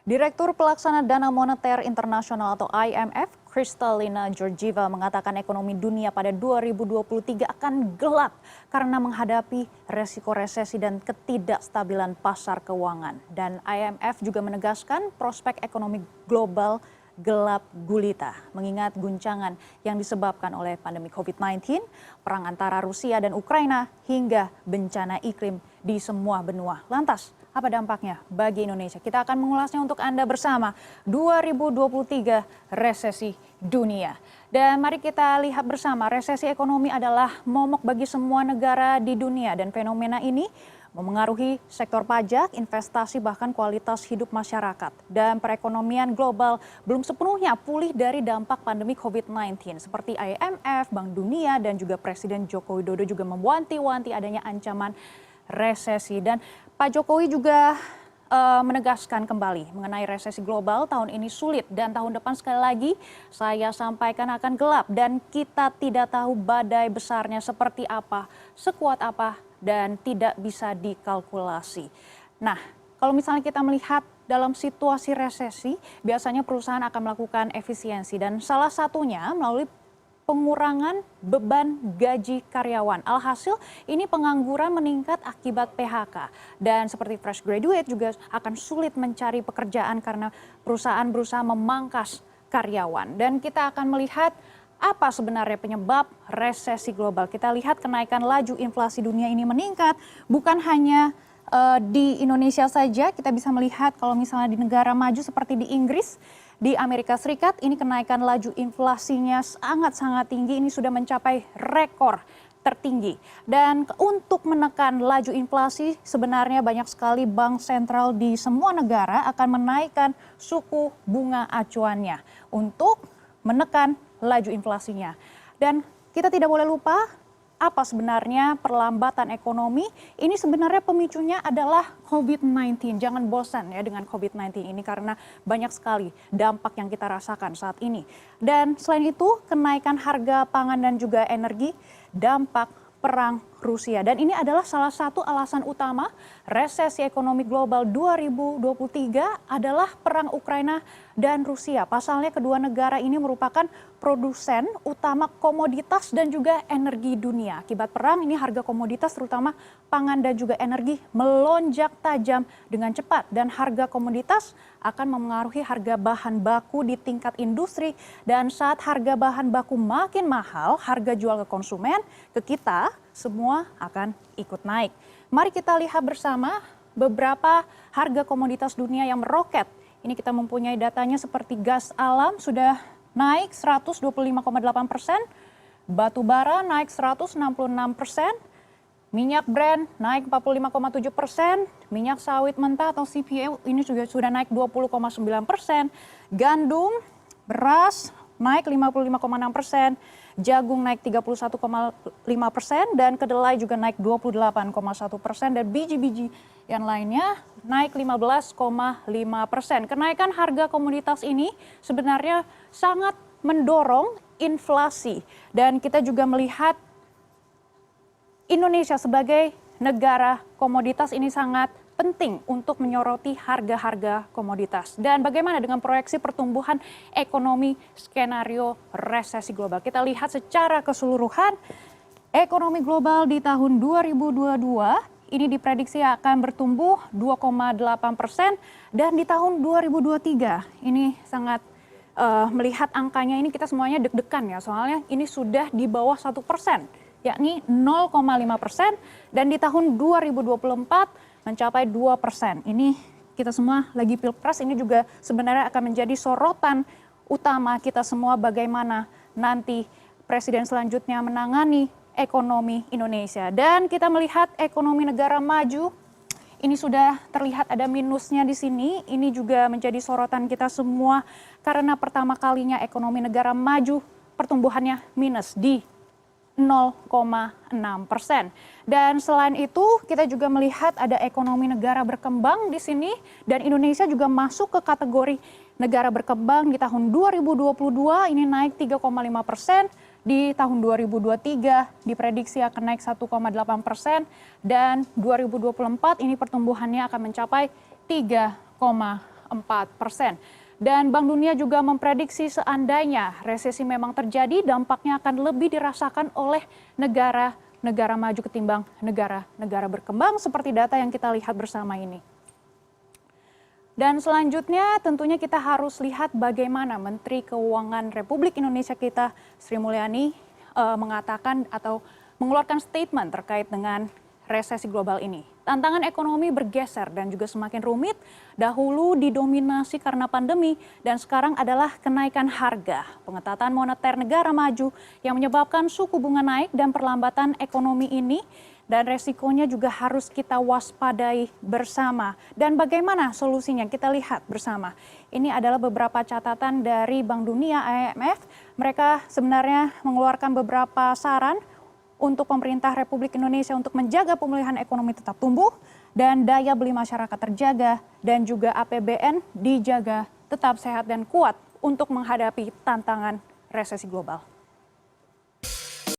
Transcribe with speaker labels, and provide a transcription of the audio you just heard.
Speaker 1: Direktur Pelaksana Dana Moneter Internasional atau IMF, Kristalina Georgieva mengatakan ekonomi dunia pada 2023 akan gelap karena menghadapi resiko resesi dan ketidakstabilan pasar keuangan. Dan IMF juga menegaskan prospek ekonomi global gelap gulita, mengingat guncangan yang disebabkan oleh pandemi COVID-19, perang antara Rusia dan Ukraina, hingga bencana iklim di semua benua. Lantas, apa dampaknya bagi Indonesia? Kita akan mengulasnya untuk Anda bersama 2023 resesi dunia. Dan mari kita lihat bersama, resesi ekonomi adalah momok bagi semua negara di dunia dan fenomena ini memengaruhi sektor pajak, investasi, bahkan kualitas hidup masyarakat. Dan perekonomian global belum sepenuhnya pulih dari dampak pandemi COVID-19. Seperti IMF, Bank Dunia, dan juga Presiden Joko Widodo juga mewanti-wanti adanya ancaman resesi. Dan Pak Jokowi juga menegaskan kembali mengenai resesi global tahun ini sulit dan tahun depan sekali lagi saya sampaikan akan gelap dan kita tidak tahu badai besarnya seperti apa, sekuat apa dan tidak bisa dikalkulasi. Nah, kalau misalnya kita melihat dalam situasi resesi, biasanya perusahaan akan melakukan efisiensi dan salah satunya melalui pengurangan beban gaji karyawan. Alhasil ini pengangguran meningkat akibat PHK. Dan seperti fresh graduate juga akan sulit mencari pekerjaan karena perusahaan berusaha memangkas karyawan. Dan kita akan melihat apa sebenarnya penyebab resesi global. Kita lihat kenaikan laju inflasi dunia ini meningkat, bukan hanya di Indonesia saja, kita bisa melihat kalau misalnya di negara maju seperti di Inggris, di Amerika Serikat ini kenaikan laju inflasinya sangat-sangat tinggi, ini sudah mencapai rekor tertinggi. Dan untuk menekan laju inflasi sebenarnya banyak sekali bank sentral di semua negara akan menaikkan suku bunga acuannya untuk menekan laju inflasinya. Dan kita tidak boleh lupa apa sebenarnya perlambatan ekonomi. Ini sebenarnya pemicunya adalah COVID-19. Jangan bosan ya dengan COVID-19 ini karena banyak sekali dampak yang kita rasakan saat ini. Dan selain itu kenaikan harga pangan dan juga energi, dampak perang Rusia. Dan ini adalah salah satu alasan utama resesi ekonomi global 2023 adalah perang Ukraina dan Rusia. Pasalnya kedua negara ini merupakan produsen utama komoditas dan juga energi dunia. Akibat perang ini harga komoditas terutama pangan dan juga energi melonjak tajam dengan cepat. Dan harga komoditas akan memengaruhi harga bahan baku di tingkat industri. Dan saat harga bahan baku makin mahal, harga jual ke konsumen, ke kita, semua akan ikut naik. Mari kita lihat bersama beberapa harga komoditas dunia yang meroket. Ini kita mempunyai datanya seperti gas alam sudah naik 125,8%, batu bara naik 166%, minyak Brent naik 45,7%, minyak sawit mentah atau CPO ini juga sudah naik 20,9%, gandum, beras naik 55,6%, jagung naik 31,5% dan kedelai juga naik 28,1% dan biji-biji yang lainnya naik 15,5%. Kenaikan harga komoditas ini sebenarnya sangat mendorong inflasi dan kita juga melihat Indonesia sebagai negara komoditas ini sangat penting untuk menyoroti harga-harga komoditas. Dan bagaimana dengan proyeksi pertumbuhan ekonomi skenario resesi global? Kita lihat secara keseluruhan ekonomi global di tahun 2022 ini diprediksi akan bertumbuh 2,8% dan di tahun 2023 ini sangat melihat angkanya ini kita semuanya deg-degan ya, soalnya ini sudah di bawah 1%, yakni 0,5% dan di tahun 2024 mencapai 2%. Ini kita semua lagi pilpres, ini juga sebenarnya akan menjadi sorotan utama kita semua bagaimana nanti presiden selanjutnya menangani ekonomi Indonesia. Dan kita melihat ekonomi negara maju, ini sudah terlihat ada minusnya di sini. Ini juga menjadi sorotan kita semua karena pertama kalinya ekonomi negara maju pertumbuhannya minus di 0,6%. Dan selain itu kita juga melihat ada ekonomi negara berkembang di sini dan Indonesia juga masuk ke kategori negara berkembang di tahun 2022 ini naik 3,5%, di tahun 2023 diprediksi akan naik 1,8% dan 2024 ini pertumbuhannya akan mencapai 3,4%. Dan Bank Dunia juga memprediksi seandainya resesi memang terjadi, dampaknya akan lebih dirasakan oleh negara maju ketimbang negara-negara berkembang seperti data yang kita lihat bersama ini. Dan selanjutnya tentunya kita harus lihat bagaimana Menteri Keuangan Republik Indonesia kita, Sri Mulyani, mengatakan atau mengeluarkan statement terkait dengan resesi global ini. Tantangan ekonomi bergeser dan juga semakin rumit. Dahulu didominasi karena pandemi dan sekarang adalah kenaikan harga, pengetatan moneter negara maju yang menyebabkan suku bunga naik dan perlambatan ekonomi ini. Dan resikonya juga harus kita waspadai bersama. Dan bagaimana solusinya? Kita lihat bersama. Ini adalah beberapa catatan dari Bank Dunia, IMF. Mereka sebenarnya mengeluarkan beberapa saran untuk pemerintah Republik Indonesia untuk menjaga pemulihan ekonomi tetap tumbuh dan daya beli masyarakat terjaga dan juga APBN dijaga tetap sehat dan kuat untuk menghadapi tantangan resesi global.